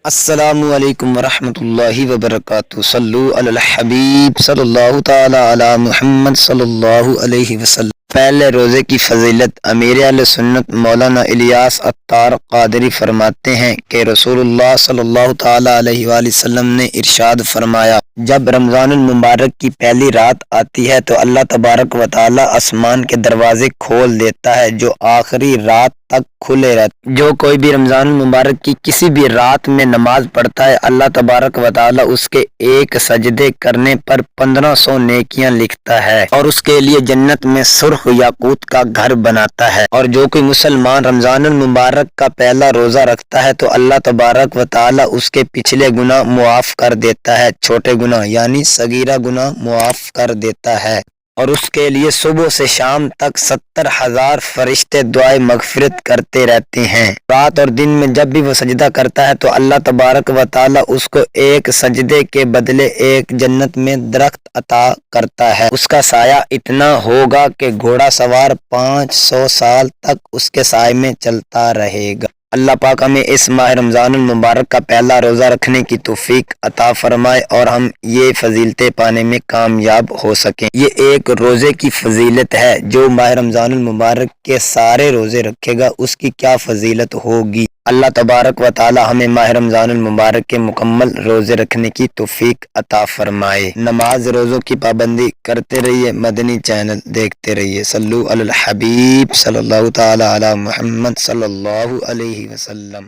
السلام علیکم ورحمۃ اللہ وبرکاتہ۔ صلو علی الحبیب صلی اللہ تعالی علی محمد صلی اللہ علیہ وسلم۔ پہلے روزے کی فضیلت۔ امیر اہل سنت مولانا الیاس عطار قادری فرماتے ہیں کہ رسول اللہ صلی اللہ تعالی علیہ وآلہ وسلم نے ارشاد فرمایا، جب رمضان المبارک کی پہلی رات آتی ہے تو اللہ تبارک و تعالی آسمان کے دروازے کھول دیتا ہے جو آخری رات تک کھلے رہتے۔ جو کوئی بھی رمضان المبارک کی کسی بھی رات میں نماز پڑھتا ہے، اللہ تبارک و تعالی اس کے ایک سجدے کرنے پر 1500 نیکیاں لکھتا ہے اور اس کے لیے جنت میں سرخ یاقوت کا گھر بناتا ہے۔ اور جو کوئی مسلمان رمضان المبارک کا پہلا روزہ رکھتا ہے تو اللہ تبارک و تعالی اس کے پچھلے گناہ معاف کر دیتا ہے، چھوٹے گناہ یعنی صغیرہ گناہ معاف کر دیتا ہے، اور اس کے لیے صبح سے شام تک 70,000 فرشتے دعائے مغفرت کرتے رہتے ہیں۔ رات اور دن میں جب بھی وہ سجدہ کرتا ہے تو اللہ تبارک و تعالی اس کو ایک سجدے کے بدلے ایک جنت میں درخت عطا کرتا ہے۔ اس کا سایہ اتنا ہوگا کہ گھوڑا سوار 500 سال تک اس کے سائے میں چلتا رہے گا۔ اللہ پاک ہمیں اس ماہ رمضان المبارک کا پہلا روزہ رکھنے کی توفیق عطا فرمائے اور ہم یہ فضیلتیں پانے میں کامیاب ہو سکیں۔ یہ ایک روزے کی فضیلت ہے۔ جو ماہ رمضان المبارک کے سارے روزے رکھے گا اس کی کیا فضیلت ہوگی۔ اللہ تبارک و تعالی ہمیں ماہ رمضان المبارک کے مکمل روزے رکھنے کی توفیق عطا فرمائے۔ نماز روزوں کی پابندی کرتے رہیے، مدنی چینل دیکھتے رہیے۔ صلو علی الحبیب صلی اللہ تعالی علی محمد صلی اللہ علیہ وسلم۔